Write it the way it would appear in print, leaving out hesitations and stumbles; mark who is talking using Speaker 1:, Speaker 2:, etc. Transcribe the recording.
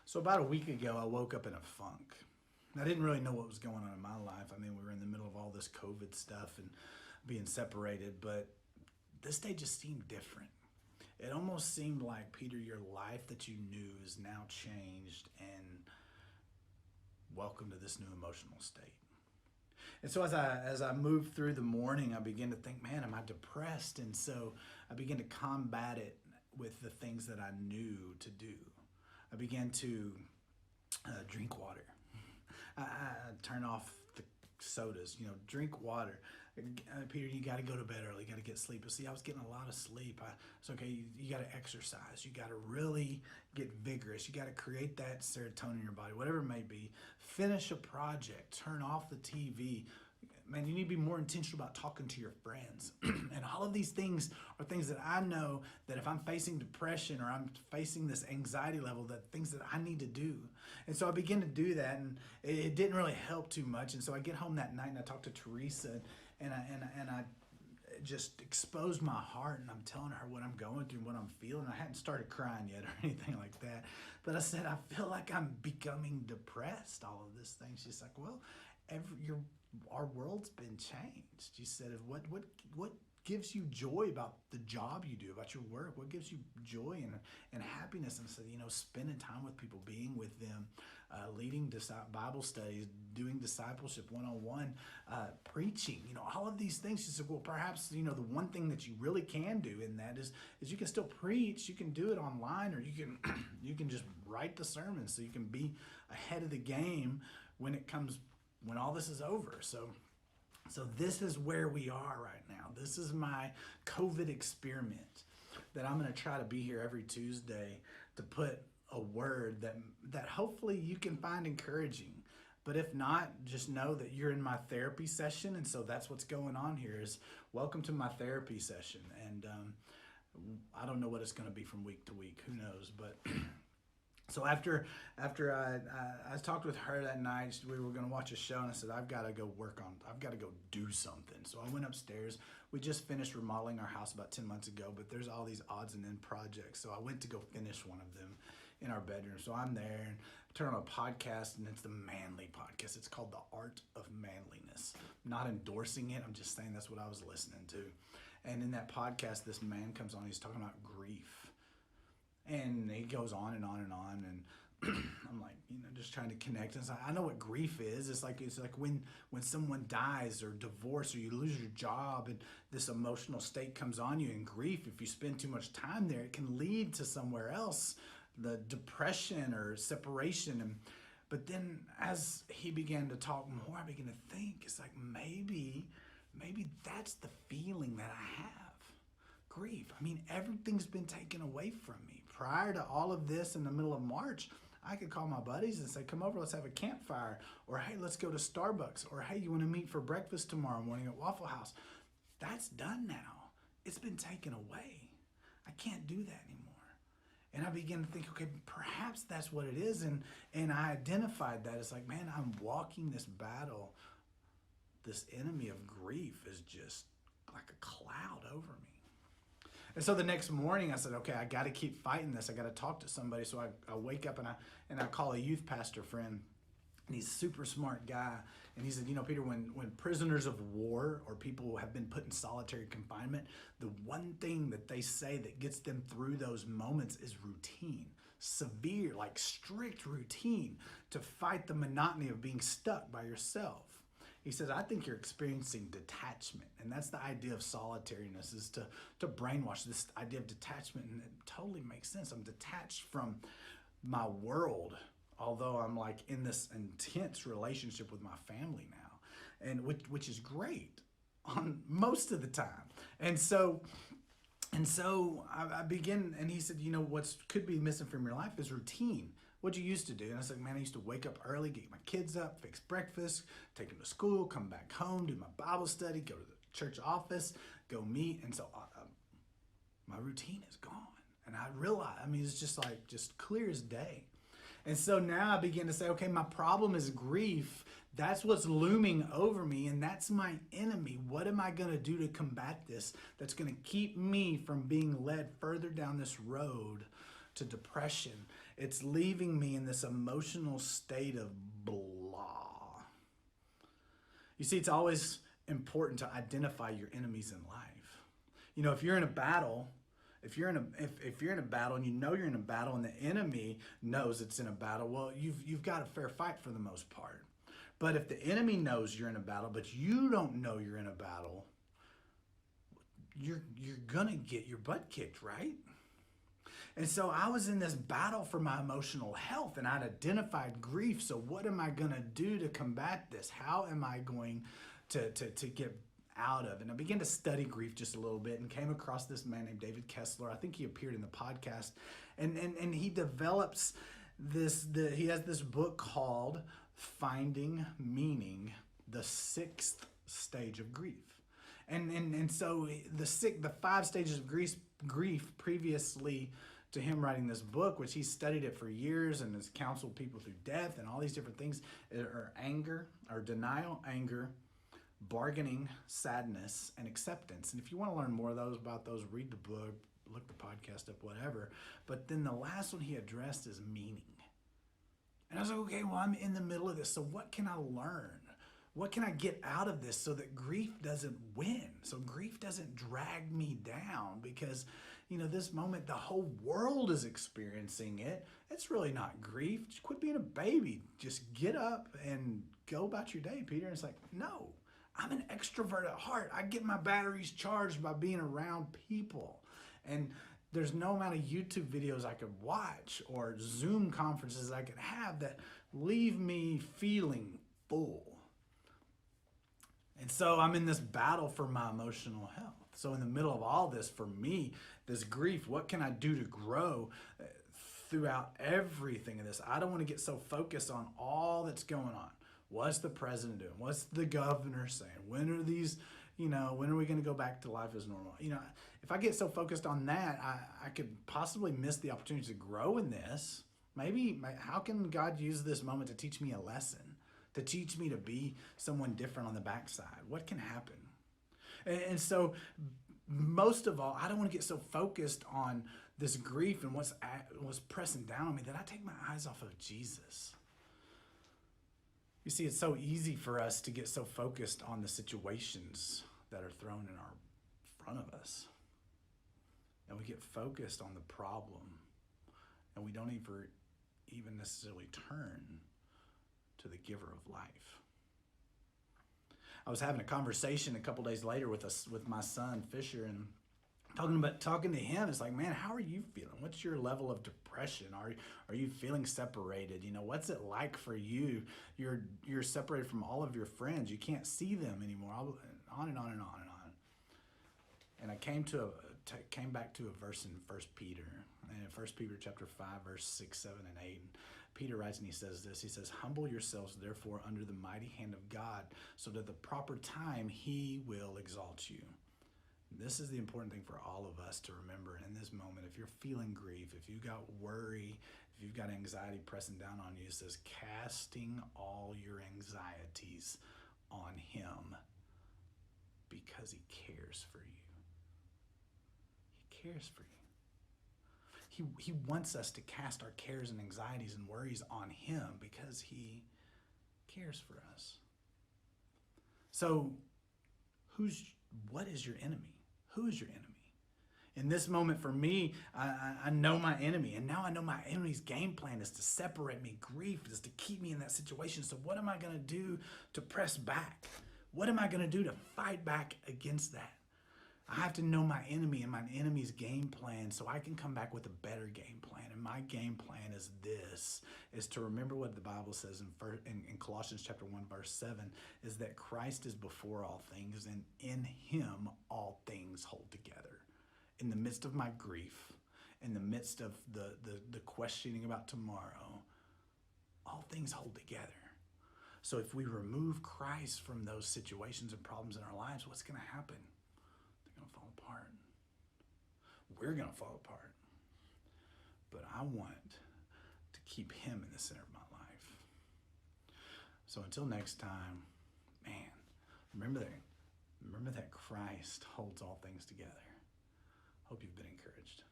Speaker 1: So about a week ago, I woke up in a funk. I didn't really know what was going on in my life. I mean, we were in the middle of all this COVID stuff and being separated, but this day just seemed different. It almost seemed like, Peter, your life that you knew is now changed, and welcome to this new emotional state. And so as I moved through the morning, I began to think, man, am I depressed? And so I began to combat it with the things that I knew to do. I began to drink water. I turn off the sodas, drink water. Peter, you got to go to bed early. You got to get sleep. But see, I was getting a lot of sleep. It's okay. You got to exercise. You got to really get vigorous. You got to create that serotonin in your body, whatever it may be. Finish a project. Turn off the TV. Man, you need to be more intentional about talking to your friends. And all of these things are things that I know that if I'm facing depression or I'm facing this anxiety level, that things that I need to do. And so I begin to do that, and it didn't really help too much. And so I get home that night and I talk to Teresa, and I just exposed my heart, and I'm telling her what I'm going through and what I'm feeling. I hadn't started crying yet or anything like that. But I said, I feel like I'm becoming depressed, all of this thing. She's like, well, our world's been changed. She said, what gives you joy about the job you do, about your work? What gives you joy and happiness? And I said, spending time with people, being with them, leading Bible studies, doing discipleship one-on-one, preaching, all of these things. She said, well, perhaps, the one thing that you really can do in that is you can still preach. You can do it online, or you can just write the sermon so you can be ahead of the game when all this is over. So this is where we are right now. This is my COVID experiment that I'm going to try to be here every Tuesday to put a word that hopefully you can find encouraging. But if not, just know that you're in my therapy session. And so that's what's going on here is welcome to my therapy session. And I don't know what it's going to be from week to week. Who knows? But so after I talked with her that night, we were going to watch a show, and I said, I've got to go do something. So I went upstairs. We just finished remodeling our house about 10 months ago, but there's all these odds and end projects. So I went to go finish one of them in our bedroom. So I'm there and turn on a podcast, and it's the Manly podcast. It's called The Art of Manliness. I'm not endorsing it. I'm just saying that's what I was listening to. And in that podcast, this man comes on. He's talking about grief. And he goes on and on and on, and I'm like, just trying to connect. And I know what grief is. It's like when someone dies or divorce or you lose your job, and this emotional state comes on you. And grief, if you spend too much time there, it can lead to somewhere else, the depression or separation. But then as he began to talk more, I began to think, it's like maybe that's the feeling that I have. Grief. I mean, everything's been taken away from me. Prior to all of this in the middle of March, I could call my buddies and say, come over, let's have a campfire. Or, hey, let's go to Starbucks. Or, hey, you want to meet for breakfast tomorrow morning at Waffle House? That's done now. It's been taken away. I can't do that anymore. And I began to think, okay, perhaps that's what it is. And I identified that as like, man, I'm walking this battle. This enemy of grief is just like a cloud over me. And so the next morning I said, okay, I got to keep fighting this. I got to talk to somebody. So I wake up and I call a youth pastor friend, and he's a super smart guy. And he said, Peter, when prisoners of war or people have been put in solitary confinement, the one thing that they say that gets them through those moments is routine, severe, like strict routine to fight the monotony of being stuck by yourself. He says, I think you're experiencing detachment. And that's the idea of solitariness, is to brainwash this idea of detachment. And it totally makes sense. I'm detached from my world, although I'm like in this intense relationship with my family now, and which is great on most of the time. And so I begin, and he said, what could be missing from your life is routine. What you used to do. And I said, man, I used to wake up early, get my kids up, fix breakfast, take them to school, come back home, do my Bible study, go to the church office, go meet. And so my routine is gone. And I realized, it's just clear as day. And so now I begin to say, okay, my problem is grief. That's what's looming over me, and that's my enemy. What am I going to do to combat this that's going to keep me from being led further down this road to depression? It's leaving me in this emotional state of blah. You see, it's always important to identify your enemies in life. You know, if you're in a battle, if you're in a battle and you know you're in a battle and the enemy knows it's in a battle, well, you've got a fair fight for the most part. But if the enemy knows you're in a battle, but you don't know you're in a battle, you're gonna get your butt kicked, right? And so I was in this battle for my emotional health, and I'd identified grief. So what am I gonna do to combat this? How am I going to get out of? And I began to study grief just a little bit and came across this man named David Kessler. I think he appeared in the podcast, and he develops he has this book called Finding Meaning: The Sixth Stage of Grief. And so the 5 stages of grief previously to him writing this book, which he studied it for years and has counseled people through death and all these different things, are anger, or denial, anger, bargaining, sadness, and acceptance. And if you want to learn more about those, read the book, look the podcast up, whatever. But then the last one he addressed is meaning. And I was like, okay, well, I'm in the middle of this. So what can I learn? What can I get out of this so that grief doesn't win? So grief doesn't drag me down, because, you know, this moment, the whole world is experiencing it. It's really not grief. Just quit being a baby. Just get up and go about your day, Peter. And it's like, no, I'm an extrovert at heart. I get my batteries charged by being around people. And there's no amount of YouTube videos I could watch or Zoom conferences I could have that leave me feeling full. And so I'm in this battle for my emotional health. So in the middle of all this, for me, this grief, what can I do to grow throughout everything of this? I don't want to get so focused on all that's going on. What's the president doing? What's the governor saying? When are these, when are we going to go back to life as normal? If I get so focused on that, I could possibly miss the opportunity to grow in this. Maybe, how can God use this moment to teach me a lesson? To teach me to be someone different on the backside? What can happen? And so, most of all, I don't want to get so focused on this grief and what's pressing down on me that I take my eyes off of Jesus. You see, it's so easy for us to get so focused on the situations that are thrown in our front of us. And we get focused on the problem, and we don't even necessarily turn to the giver of life. I was having a conversation a couple days later with my son Fisher, and talking to him. It's like, man, how are you feeling? What's your level of depression? Are you feeling separated? What's it like for you? You're separated from all of your friends. You can't see them anymore. On and on and on and on. And I came back to a verse in 1 Peter. And in 1 Peter chapter 5, verse 6, 7, and 8. Peter writes and he says this. He says, humble yourselves, therefore, under the mighty hand of God, so that at the proper time he will exalt you. This is the important thing for all of us to remember in this moment. If you're feeling grief, if you've got worry, if you've got anxiety pressing down on you, it says, casting all your anxieties on him because he cares for you. He cares for you. He wants us to cast our cares and anxieties and worries on him because he cares for us. So, what is your enemy? Who is your enemy? In this moment for me, I know my enemy, and now I know my enemy's game plan is to separate me. Grief is to keep me in that situation. So what am I going to do to press back? What am I going to do to fight back against that? I have to know my enemy and my enemy's game plan so I can come back with a better game plan. And my game plan is to remember what the Bible says in Colossians chapter 1, verse 7, is that Christ is before all things, and in him all things hold together. In the midst of my grief, in the midst of the questioning about tomorrow, all things hold together. So if we remove Christ from those situations and problems in our lives, what's going to happen? Fall apart. We're going to fall apart. But I want to keep him in the center of my life. So until next time, man, remember that Christ holds all things together. Hope you've been encouraged.